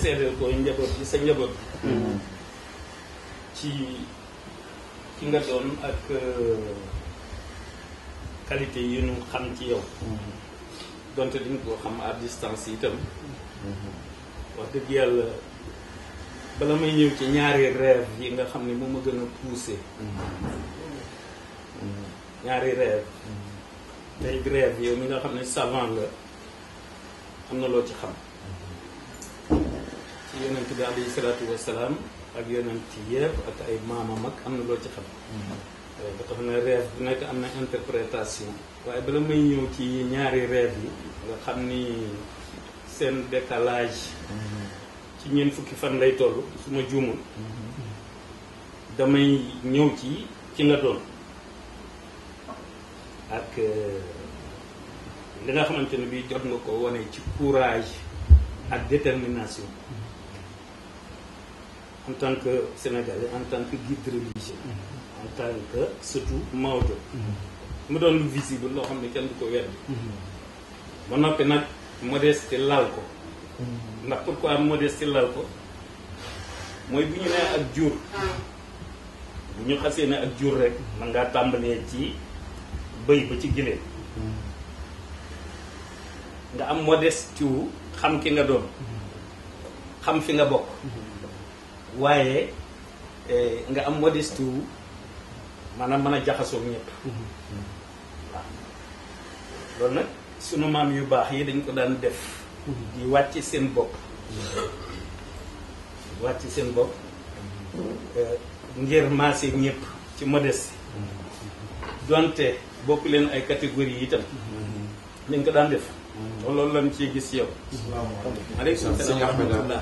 seedeel ko njaboot bi sa njaboot ci ki nga doon ak qualité yi ñu xam ci yow donte dañ ko xam à distance itam wax dëgg yàlla bala may ñëw ci ñaari rêve yi nga xam ne moom ma gën a poussé ñaari rêve tey rêve yow mi nga xam ne savant la am na loo ci xam ci yonent bi alayhi salaatu wasalaam ak yonent yëpp ak ay maamam ak am na loo ci xam ba tax na rêve bu nekk am na interprétation waaye bala may ñëw ci ñaari rêve yi nga xam ni seen décalage ci ñeent fukki fan lay toll su ma juumul damay ñëw ci nga doon ak li nga xamante ne bii jot nga ko wane ci courage ak détermination en tant que Sénégalais en tant que guide religieux en tant que surtout Maodo mu doon lu visible loo xam ne kenn du ko weddi ba noppi nag modestie lal ko ndax pourquoi modestie lal ko mooy bu ñu nee ak jur bu ñu xasee ne ak jur rek man ngaa tàmbalee ci bëy ba ci giléem nga am modestie wu xam ki nga doon xam fi nga bokk waaye nga am modestie wu maanaam mën a jaxasoo ñëpp waaw loolu nag sunu maam yu baax yi dañ ko daan def di wàcc seen bopp ngir maase ñëpp ci modestie donte bokk leen ay catégorie itam dañ ko daan def loolu lañ ciy gis yow. maaleykum salaam wa rahmatulah.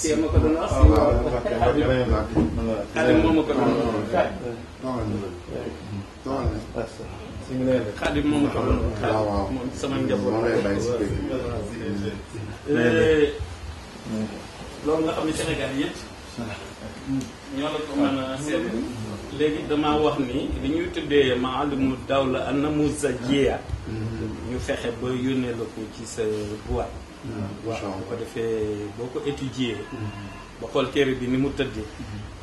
kii ma ko doon wax. xale moom ma ko doon wax. xaadim moom ma ko doon wax. moom sama njaboot. loolu nga xam ne Sénégal yëpp ñoo la ko mën a seet. léegi damaa wax ni li ñuy tuddee maalimu dawla an-namuzajiyya ñu fexe ba yónnee la ko ci sa boîte. waaw bu ko defee boo ko étudier ba xool téere bi ni mu tëddee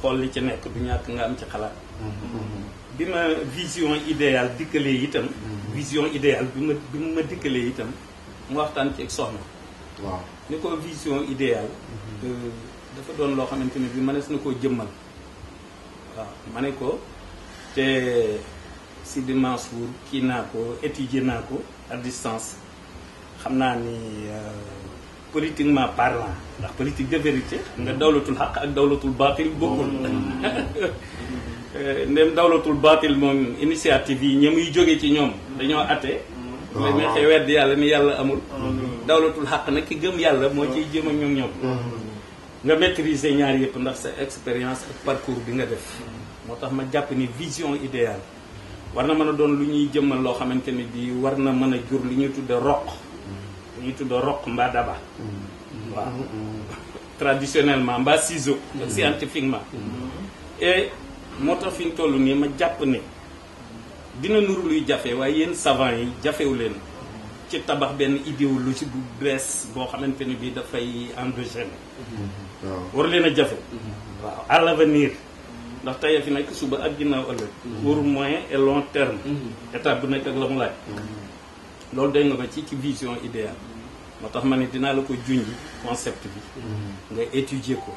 xool li ci nekk du ñàkk nga am ci xalaat. bi ma vision idéale dikkalee itam. vision idéale bi ma dikkalee itam mu waxtaan ci ak soxna. waaw ni ko vision idéale dafa doon loo xamante ni bi mënees na koo jëmmal. waaw ma ne ko te Sidi Mansour kii naa ko étudier naa ko à distance xam naa ni politiquement parlant ndax politique de vérité nga dawlatul xaq ak dawlatul baatil bokkul. ndem dawlatul baatil moom initiative yi ña muy jóge ci ñoom dañoo atte. waaw mais xëy wedd yàlla ni yàlla amul. dawlatul xaq nag ki gëm yàlla moo ciy jéem ak ñoom. nga maîtriser ñaar yëpp ndax sa expérience ak parcours bi nga def. moo tax ma jàpp ni vision idéale war na mën a doon lu ñuy jëmmal loo xamante ni bii war na mën a jur li ñuy tudde roq. li ñuy tudde roq mbaa daba. waaw traditionnellement mbaa ciseau. scientifiquement. et moo tax fi ñu toll nii ma jàpp ne dina nuru luy jafe waaye yéen savant yi jafewu leen ci tabax benn idéologie bu bees boo xamante ni bii dafay endogène. war leen a jafe. waaw à l'avenir ndax tey fi nekk suba ak ginnaaw ëllëg. pour moyen et long terme. étape bu nekk ak la mu laaj. loolu day nga ko ci vision idéale. moo tax ma ne dinaa la ko junji concept bi. nga étudier ko.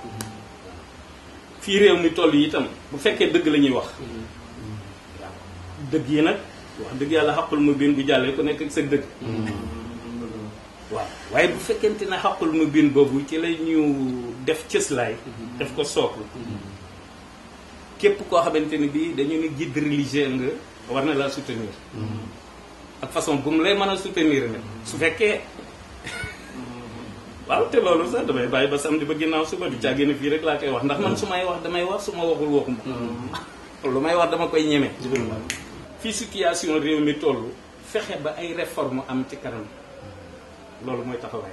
fii réew mi toll yi itam bu fekkee dëgg la ñuy wax. waaw dëgg yi nag wax dëgg yàlla xaqul mu biin bu jàllee ku nekk ak sa dëgg. waaw waaye bu fekkente ne xaqul mu biin boobu ci la ñu def cëslaay. def ko sooklu. képp koo xamante ni bii dañu ni guide religieux nga war na laa soutenir. ak façon bu mu lay mën a soutenir ne su fekkee waaw te loolu sax damay bàyyi ba samedi ba ginnaaw suba du càggee ne fii rek laa koy wax ndax man su may wax damay wax su ma waxul waxuma. lu may wax dama koy ñeme. fii situation réew mi toll fexe ba ay réforme am ci kanam loolu mooy taxawaay.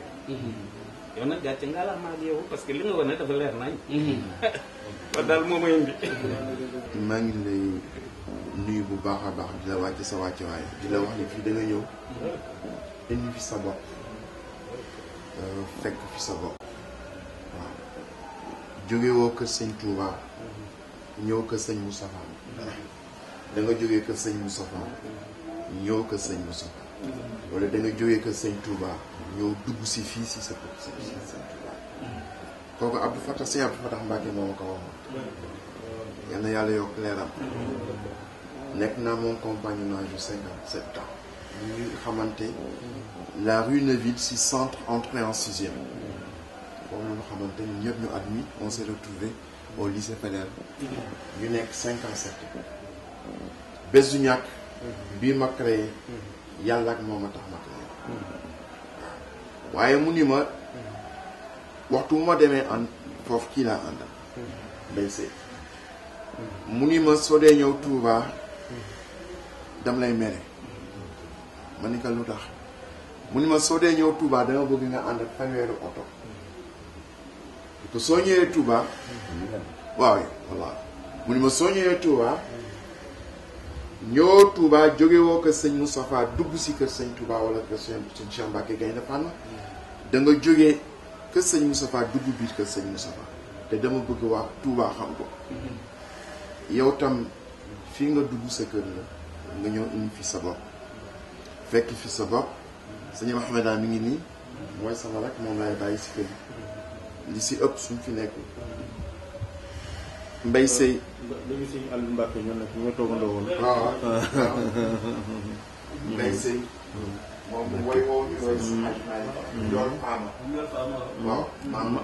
yow nag gàcce nga la maag yow parce que li nga wane dafa leer nañ. kon daal moo may indi. maa ngi lay nuyu bu baax a baax di la wàcc sa wàccuwaay di la wax ni fii da nga ñëw indi fi sa bopp fekk fi sa bopp waaw jóge woo kër sëñ Touba ñëw kër sëñ Moustapha da nga jógee kër sëñ Moustapha ñëw kër sëñ Moustapha wala da nga jógee kër sëñ Touba ñëw dugg si fii si sa kër sëñ Touba kooku Abdou Fatah sëñ Abdou Fatah Mbacké moo ma ko waxoon yal na yàlla yokk leeram nekk naa moom compagnonnage yu 57 ans ñu xamante la rue Neuville si centre entrée en 6e boobu la ñu xamante ñun ñëpp ñu admis on s'est retrouvé au lycée Faidherbe ñu nekk 57 bés du ñàkk bii ma créé yàlla ak moom a tax ma créé waaye mu ni ma waxtu bu ma demee an foofu kii laa àndal Mbaye Seye mu ni ma soo dee ñëw Touba dam lay mere ma ni ko lu tax mu ni ma soo dee ñëw Touba dama bëgg nga ànd ak fanweeri oto te soo ñëwee Touba waaw voilà mu ni ma soo ñëwee Touba ñëwoo Touba jóge woo kër sëñ Moustapha dugg si kër sëñ Touba wala kër sëñ Cheikh Mbacké Gaïndé Fatma da nga jógee kër sëñ Moustapha dugg biir kër sëñ Moustapha te dama bëgg wax Touba xam ko yow tam fii nga dugg sa kër la nga ñëw indi fi sa bopp fekk fi sa bopp sëñ Mahmeda mi ngi nii mooy sama rek moom laay bàyyi si kër li si ëpp suñ fi nekk Mbaye Seye dañu sëñ Aliou Mbacké ñoo nekk ñoo toogandoo woon waaw Mbaye Seye moom woy woo ñu woy si loolu Fama waaw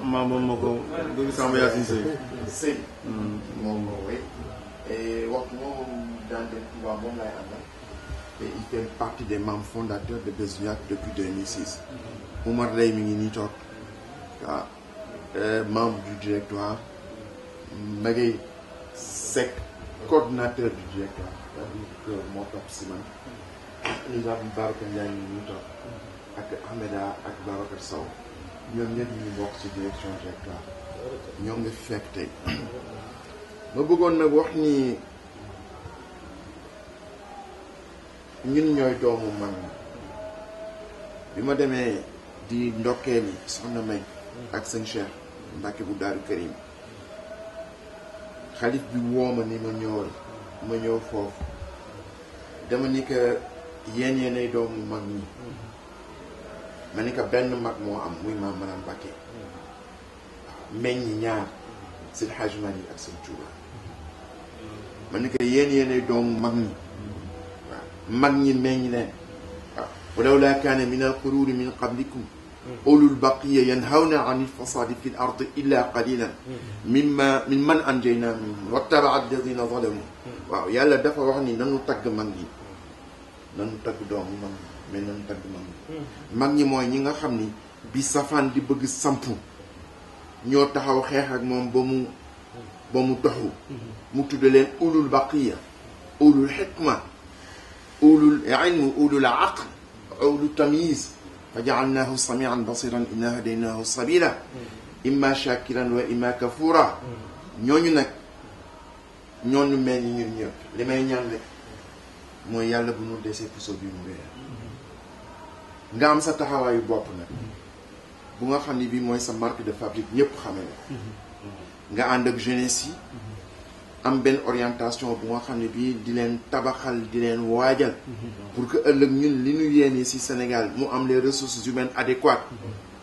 maa moom moo ko dëgg Samba Yacine Seye Seye moom moo woy et waxtu moom daan dem Touba moom lay àndal et il fait partie des membres fondateurs de Bës Du Ñakk depuis 2006 Oumar Lay mi ngi nii toog waaw membre du directoire Magay Seck coordinateur du directoire c'est-à-dire moo topp si man Nizar Babacar Ndiaye mi ngi nii toog ak Ahmeda ak Babacar Sow ñoom ñëpp ñu bokk ci direction directoire ñoom nga fi fekk tey ma bëggoon nag wax ni ñun ñooy doomu mag ñi bi ma demee di ndokkeel yi soxna May ak sëñ Cheikh Mbacké bu Daaru Karim xalif bi wooma ni ma ñëwal ma ñëw foofu dama ni que yéenay doomu mag ñi ma ni que benn mag moo am muy maam Maram Mbacké meññi ñaar Seydi Hadji Malick ak sëñ Touba ma ni que yéenay doomu mag ñi waaw mag ñi meññ leen waaw walawlaa kaana min alquruuni min qablikum ulul baqiya yanhawna an ilfasadi fi l ardi illa qalilan mimman anjayna minhum wattabaa alladina zalamu waaw yàlla dafa wax ni nanu tagg mag ñi nanu tagg doomu mag ñi mais nanu tagg mag ñi mag ñi mooy ñi nga xam ni bi safaan di bëgg samp ñoo taxaw xeex ak moom ba mu doxu mu tudde leen ulul baqiya ulul xikma ulul ilm ulul aql ulul tamyiz fa jaalnaahu samian basiran inna hadaynaahu sabila imma shakiran wa imma kafura ñooñu nag ñooñu mel ni ñun ñëpp li may ñaan rek mooy yàlla bu nu desee puso bi mu wéer nga am sa taxawaayu bopp nag bu nga xam ni bii mooy sa marque de fabrique ñëpp xamee la nga ànd ak jeunesse yi am benn orientation bu nga xam ne bii di leen tabaxal di leen waajal pour que ëllëg ñun li ñu yéene ci Sénégal mu am les ressources humaines adéquates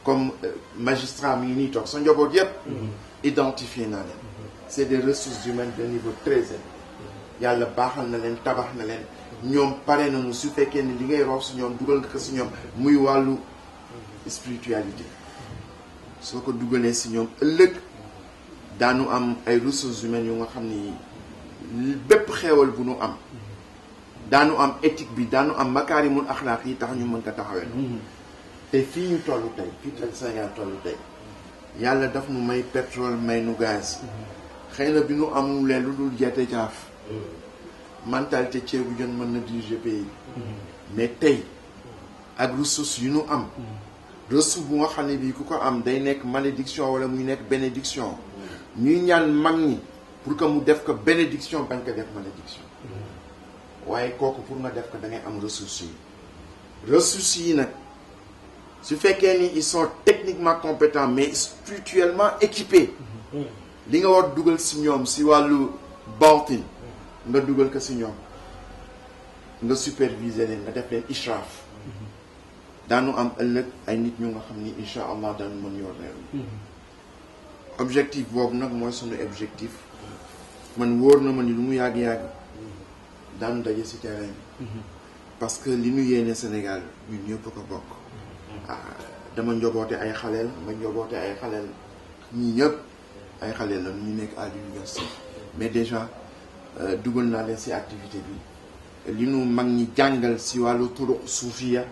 comme magistrat mi ngi nii toog sa njaboot yépp identifié naa leen c'est des ressources humaines de niveau très élevé yàlla baaxal na leen tabax na leen ñoom pare nañu su fekkee ni li ngay roof si ñoom dugal nga ko si ñoom muy wàllu spiritualité soo ko dugalee si ñoom ëllëg daanu am ay ressources humaines yu nga xam ni bépp xeewal bu nu am daanu am éthique bi daanu am makaarimul axlaaq yi tax ñu mën ko taxawee te fii ñu toll tey fii tey Sénégal toll tey yàlla daf nu may pétrole may nu gaz xëy na bi nu amulee lu dul jeete jaaf mentalité ceebu jën mën na diriger pays mais tey ak ressources yu nu am ressource bu nga xam ne bii ku ko am day nekk malédiction wala muy nekk bénédiction ñuy ñaan mag ñi pour que mu def ko bénédiction bañ ko def malédiction waaye kooku pour nga def ko da ngay am ressources yi nag su fekkee ni ils sont techniquement compétents mais spirituellement équipés li nga war dugal si ñoom si wàllu baatin nga dugal ko si ñoom nga superviser leen nga def leen ishraaf daanu am ëllëg ay nit ñu nga xam ni incha allah daanu mën yor réew mi objectif boobu nag mooy sunu objectif man wóor na ma ni lu mu yàgg-yàgg daanu daje si terrain bi parce que li ñu yéene Sénégal ñun ñëpp ko bokk dama njoboote ay xaleel ma njoboote ay xaleel ñii ñëpp ay xaleel la ñu nekk à l'université mais déjà dugal naa leen si activité bi li ñu mag ñi jàngal si wàllu turu suufiya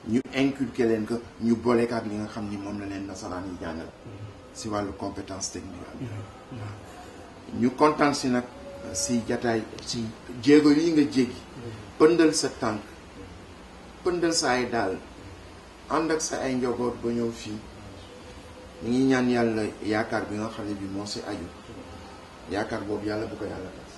ñu inculquer leen que ñu booleek ak li nga xam ni moom la leen nasaraan yi jàngal si wàllu compétence technique ñu kontaan si nag si jataay si jéego yi nga jéggi pëndal sa tànk pëndal sa ay daal ànd ak sa ay njaboot ba ñëw fii ñu ngi ñaan yàlla yaakaar bi nga xam ne bi moo si aju yaakaar boobu yàlla bu ko yàlla tas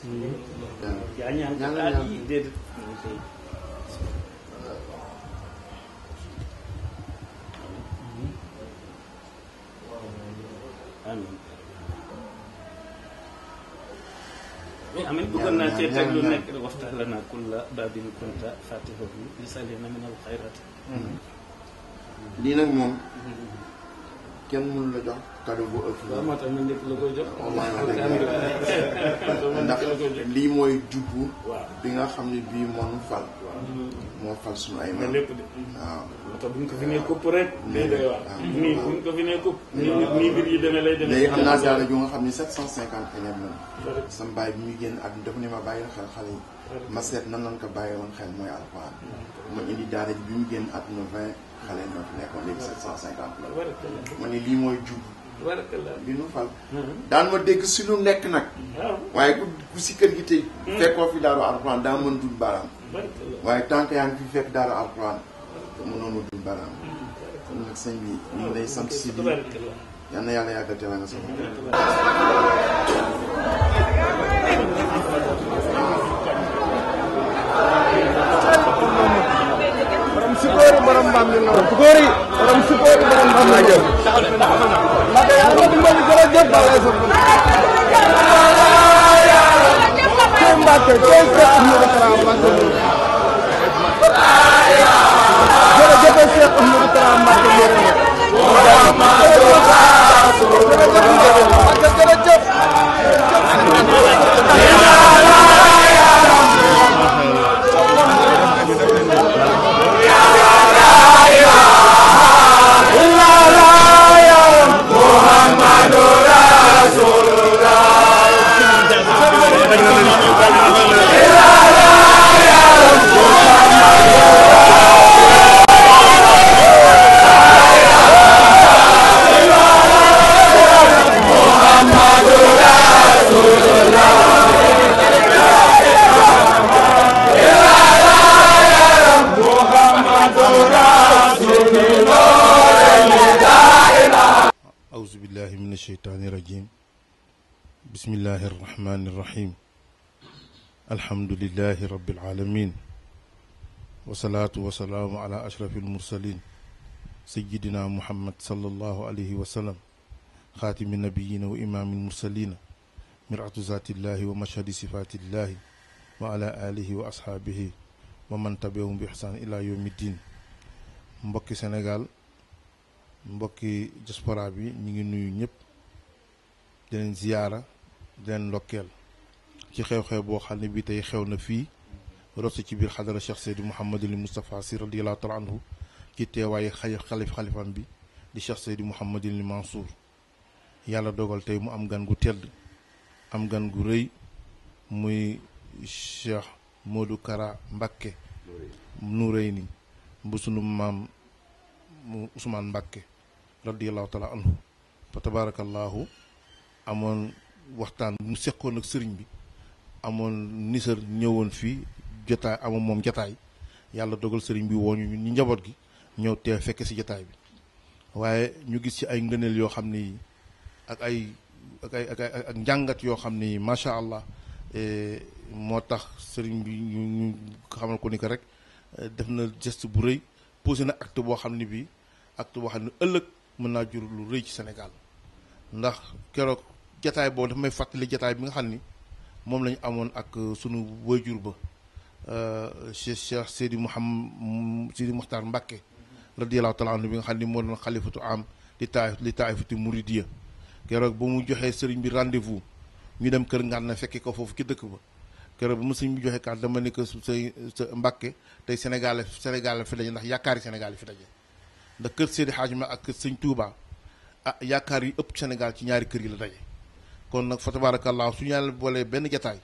amin bëggoon naa cee teg lu nekk waxtaan la naa kulla baabin kunta fatihahu li salina min al xayrat lii nag moom kenn mënu la jox cadeau bu ëpp moo tax ñu njëkk la koy jox ndax lii mooy jubbu bi nga xam ne bii moonu fal moo fal suñu ay maam lépp de waaw moo tax bu ñu ko fi nee kupp rek day doy waar nii bu ñu ko fi nee kupp nii mbir yi demee lay demee léegi am naa daara ju nga xam ne 750 élèves la sama baay bi muy génn ak dafa ne ma bàyyi xel xale yi ma seet nan lañ ko bàyyi woon xel mooy alxuraan ma indi daara ji bi mu génn àdduna 20 xale ñoo fi nekkoon léegi 750 la ma ne lii mooy jubbu li nu fal daan ma dégg si lu nekk nag waaye ku si kër gi tey fekkoo fi daaru alxuraan daa mën dul baaraam waaye tant que yaa ngi fi fekk daaru alxuraan mënoonu dul baaraam kon nag sëñ bi ñu ngi lay sant si lii yal na yàlla yàggal te la nga soxla Sukori borom mbaam mi noonu sukori borom sukori borom mbaam mi jël ma de yàlla dimbali jërëjëf ba lay sopp ko Mbàkke ko Cheikh Ahmadou Kara Mbàkke jërëjëf Cheikh Ahmadou Kara Mbàkke jërëjëf الشيطان الرجيم بسم الله الرحمن الرحيم الحمد لله رب العالمين والصلاة والسلام على أشرف المرسلين سيدنا محمد صلى الله عليه وسلم خاتم النبيين وإمام المرسلين مرعة ذات الله ومشهد صفات الله وعلى آله وأصحابه ومن تبعهم بإحسان إلى يوم الدين مبكي سنغال mbokki diaspora bi ñi ngi nuyu ñëpp di leen ziyaara di leen ndokkeel ci xew-xew boo xam ne bi tey xew na fii rosi ci biir xadara Cheikh Seydi Mouhamadul Moustapha Sy radiyallahu taala anhu ci teewaaye xalifam bi di Cheikh Seydi Mouhamadul Mansour yàlla dogal tey mu am gan gu tedd am gan gu rëy muy Cheikh Modou Kara Mbacké Noureyni bu sunu maam mu Ousmane Mbacké radiyallahu taala anhu fa tabarakallahu amoon waxtaan mu seqoon ak sëriñ bi amoon nisar ñëwoon fii jotaay amoon moom jotaay yàlla dogal sëriñ bi wooñu ñu njaboot gi ñëw teew fekke si jotaay bi waaye ñu gis ci ay ngëneel yoo xam ni ak ak njàngat yoo xam ni macha allah moo tax sëriñ bi ñu xamal ko ni ko rek def na geste bu rëy posé na acte boo xam ne bii acte boo xam ne ëllëg mën naa jur lu rëy ci Sénégal ndax keroog jataay boobu dafa may fàttali jataay bi nga xam ni moom lañu amoon ak sunu waajur ba Cheikh Seydi Muxtaar Mbàkke radiyallahu taala anhu bi nga xam ni moo doon xalifatu am li taifati Mouridiya keroog ba mu joxee sëriñ bi rendez-vous ñu dem kër Ngànna fekke ko foofu ci dëkk ba keroog ba mu sëriñ bi joxee kàddu dama ne ko sa Mbàkke tey Sénégal fi daje ndax yaakaari Sénégal yi fi daje ndax kër Seydi Hadji Ma ak kër sëñ Touba yaakaar yi ëpp Sénégal ci ñaari kër yi la daje kon nag fa tabarakallah su ñu yàlla boolee benn jataay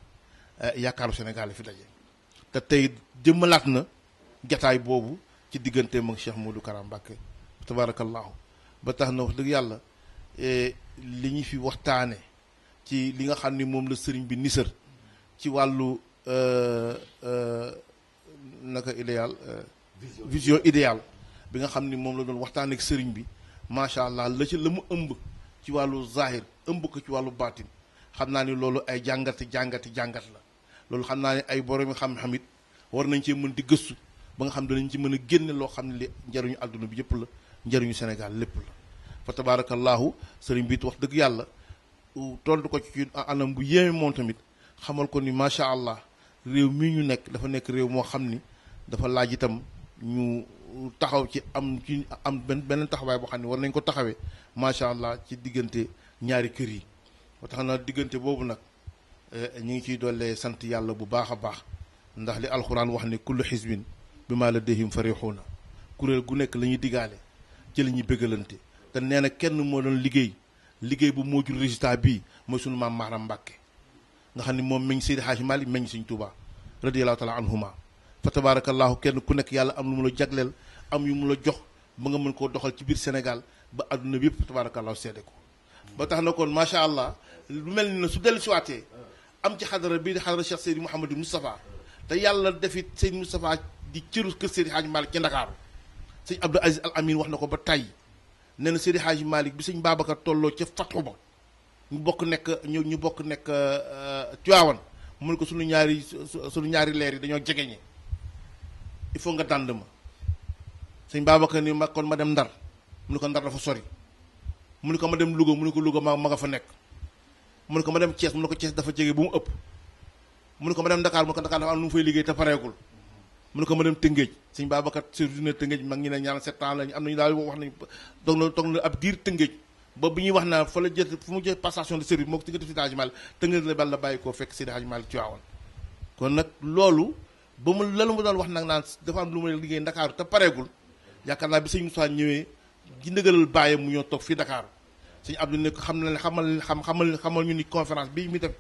yaakaaru Sénégal yi fi daje te tey jëmmalaat na jataay boobu ci digganteem ak Cheikh Modou Kara Mbacké fa tabarakallahu ba tax na wax dëgg yàlla li ñu fi waxtaane ci li nga xam ni moom la sëriñ bi nisër ci wàllu naka idéal vision idéal bi nga xam ni moom la doon waxtaane ak sëriñ bi macha allah la ci la mu ëmb ci wàllu zahir ëmb ko ci wàllu baatin xam naa ni loolu ay jàngat la loolu xam naa ni ay borom xam-xam it war nañ cee mën di gëstu ba nga xam danañ ci mën a génne loo xam ne li njariñu àdduna bi yëpp la njariñu Sénégal lépp la fa tabarakallahu sëriñ bi it wax dëgg yàlla tontu ko ci anam bu yéeme moom tamit xamal ko ni macha allah réew mii ñu nekk dafa nekk réew moo xam ni dafa laaj itam ñu taxaw ci am beneen taxawaay boo xam ne war nañ ko taxawee macha allah ci diggante ñaari kër yi ba tax na diggante boobu nag ñu ngi ciy dollee sant yàlla bu baax a baax ndax li alxuraan wax ne kullu xisbin bi maa ladayhim farixuuna kuréel gu nekk la ñuy digaale ci la ñuy bëggalante te nee na kenn moo doon liggéey bu moo jur résultat bii mooy sunu maam Maaram Mbàkke nga xam ne moom meñ Seydi Hadji Malick meñ Sëñ Tuubaa radiyallahu taala anhuma fa tabarakallahu kenn ku nekk yàlla am lu mu la jagleel am yu mu la jox ba nga mën koo doxal ci biir Sénégal ba adduna bi yëpp fa tabarakallahu seede ko ba tax na kon macha allah lu mel ni na su dellu siwaatee am ci xadara bii di xadara Cheikh Seydi Mouhamadou Moustapha te yàlla defit Seydi Moustapha di cëru kër Seydi Hadji Malick ci Ndakaaru sëñ Abdou Aziz Al Amin wax na ko ba tey nee na Seydi Hadji Malick bi sëñ Babacar tolloo ca Fatxu ba ñu bokk nekk Tiwaawan mu ne ko sunu ñaari leer yi dañoo jegeñe il faut nga dànd ma sëñ Babacar ni ma kon ma dem Ndar mu ne ko Ndar dafa sori mu ne ko ma dem Louga mu ne ko Louga ma nga fa nekk mu ne ko ma dem Thiès mu ne ko Thiès dafa jege bu mu ëpp mu ne ko ma dem Dakar mu ne ko Dakar dafa am lu mu fay liggéey te pareegul mu ne ko ma dem Tëngéej sëñ Babacar surtout ne Tëngéej mag ñi ne ñaan 7 ans lañu am nañu daal wax nañu toog na ab diir Tëngéej ba bi ñuy wax naa fa la jël fu mu jël passation de service moo ko diggante Seydi Hadji Malick Tëngéej la bal la bàyyi koo fekk Seydi Hadji Malick ci waawoon kon nag loolu ba mu lalu mu doon wax nag naan dafa am lu ma liggéey Ndakaaru te pareegul yaakaar naa bi sëñ Moussa ñëwee gi ndëgalal bàyyam mu ñoo toog fii Dakar sëñ Abdou ne xamal ñu ni conférence bi mi def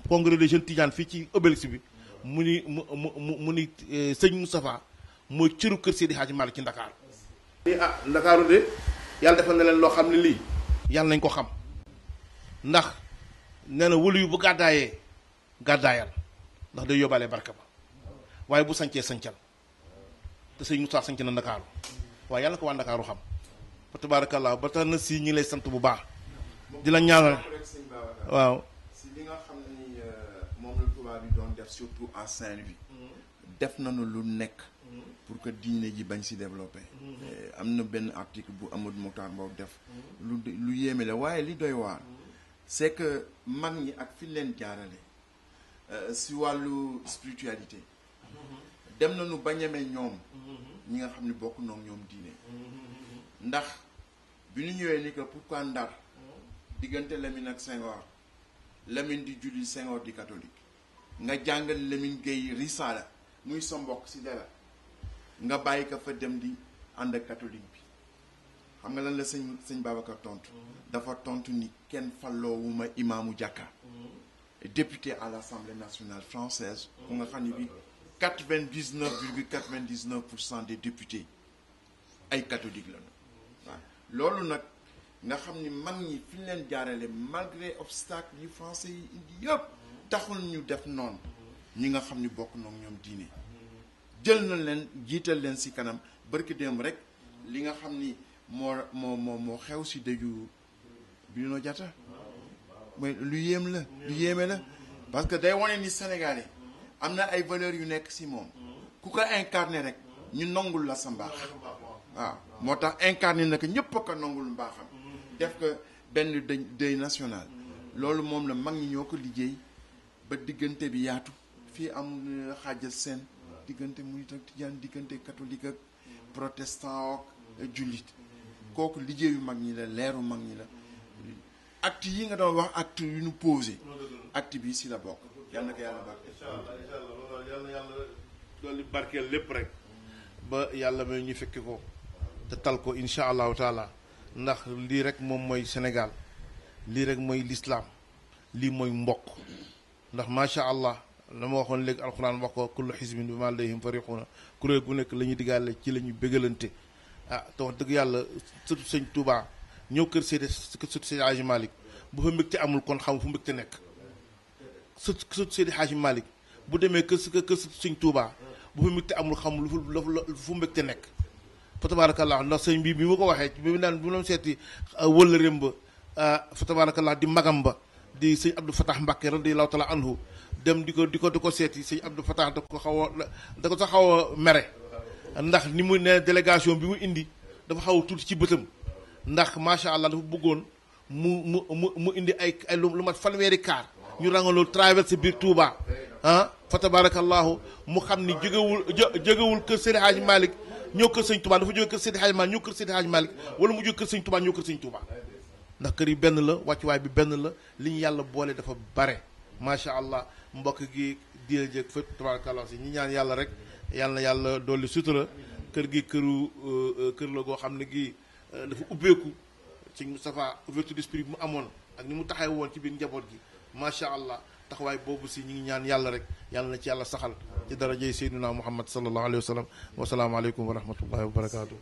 congrès des jeunes Tidiane fii ci Obélisque bi mu ni sëñ Moustapha mooy cëru kër Seydi Hadji Malick ci Dakar. Ndakaaru de yàlla defal na leen loo xam ne lii yàlla nañ ko xam ndax nee na wëlu yu bu gàddaayal ndax day yóbbaale barka ba waaye bu sancee sancal te sëñ Moustapha sanc na Ndakaaru waaye yàlla ko waa Ndakaaru xam fa tabarakallah ba tax na si ñi ngi lay sant bu baax di la ñaanal waaw si li nga xam ni moom la tubaab bi doon def surtout en Saint-Louis def nañu lu nekk pour que diine ji bañ si développé am na benn article bu Amadou Mokhtar Mbow def lu yéeme la waaye li doy waar c'est que mag ñi ak fi leen jaarale si wàllu spiritualité dem nañu ba ñeme ñoom ñi nga xam ne bokk noonu ñoom diine ndax bi ñu ñëwee ni que pourquoi Ndar diggante Lamine ak Senghor Lamine di julli Senghor di catholique nga jàngal Lamine Gueye Risala muy sa mbokk si dara nga bàyyi ko fa dem di ànd ak catholique bi xam nga lan la sëñ Babacar tontu dafa tontu ni kenn falloowuma imaamu jàkka député à l'Assemblée nationale française ku nga xam ne bi 99,99% des députés ay catholiques lañu waaw loolu nag nga xam ni mag ñi fi ñu leen jaarale malgré obstacle yi français yi indi yëpp taxul ñu def noonu ñi nga xam ni bokk noonu ñoom diine jël na leen jiital leen si kanam barki dem rek li nga xam ni moo xew si dëju Bruno Diatta mooy lu yéeme la parce que day wane ni Sénégalais am na ay valeurs yu nekk si moom ku ko incarné rek ñu nongul la sa mbaax waaw moo tax incarné na ko ñëpp a ko nangul mbaaxam def ko benn deuil national loolu moom la mag ñi ñoo ko liggéey ba diggante bi yaatu fii am xaajal seen diggante murit ak tijaan diggante catholique ak protestant ak jullit kooku liggéeyu mag ñi la leeru mag ñi la acte yi nga doon wax acte yu ñu posé acte bi si la bokk yal na ko yàlla barkeel yàlla yàlla dolli barkeel lépp rek ba yàlla may ñu fekki ko te tal ko insha allahu taala ndax lii rek moom mooy Sénégal lii rek mooy lislaam lii mooy mbokk ndax macha allah la ma waxoon léegi alxuraan wax ko kullu xisbin bimaa ladayhim fariquuna kuréel gu nekk la ñuy diggaale ci la ñuy bégalante ah te wax dëgg yàlla surtout sëñ Touba ñëw kër Seydi Hadji Malick bu fa mbégte amul kon xam fu mbégte nekk surtout Seydi Hadji Malick bu demee kër sëñ Touba bu fa mbégte amul xam lu fu mbégte nekk fa tabarakallah ndax sëñ bi ma ko waxee bi mu naan bu doon seeti wëllëreem ba fa tabarakallah di magam ba di sëñ Abdou Fatah Mbacké radiyallahu taala anhu dem di ko seeti sëñ Abdou Fatah da ko sax xaw a mere ndax ni mu ne délégation bi mu indi dafa xaw a tuuti ci bëtam ndax macha allah dafa bëggoon mu indi ay lu mat fanweeri kaar ñu rangaloo traversé biir Touba fa tabarakallahu mu xam ni jógewul kër Seydi Hadji Malick ñëw kër sëñ Touba dafa jóge kër Seydi Hadji Malick ñëw kër Seydi Hadji Malick wala mu jóge kër sëñ Touba ñëw kër sëñ Touba ndax kër yi benn la wàccuwaay bi benn la li ñu yàlla boole dafa bare macha allah mbokk gi diina jëg fa tabarakallah si ñi ñaan yàlla rek yàlla na yàlla dolli sutura kër gi kër la goo xam ne gi dafa ubbeeku ci Moustapha ouverture d'esprit bi mu amoon ak ni mu taxaw woon ci biir njaboot gi macha allah taxawaay boobu si ñi ngi ñaan yàlla rek yàlla na ci yàlla saxal ci darajay Seydina Muhammad sallallahu alayhi wa sallam wa salaamu aleykum wa rahmatullahi wa barakaatu.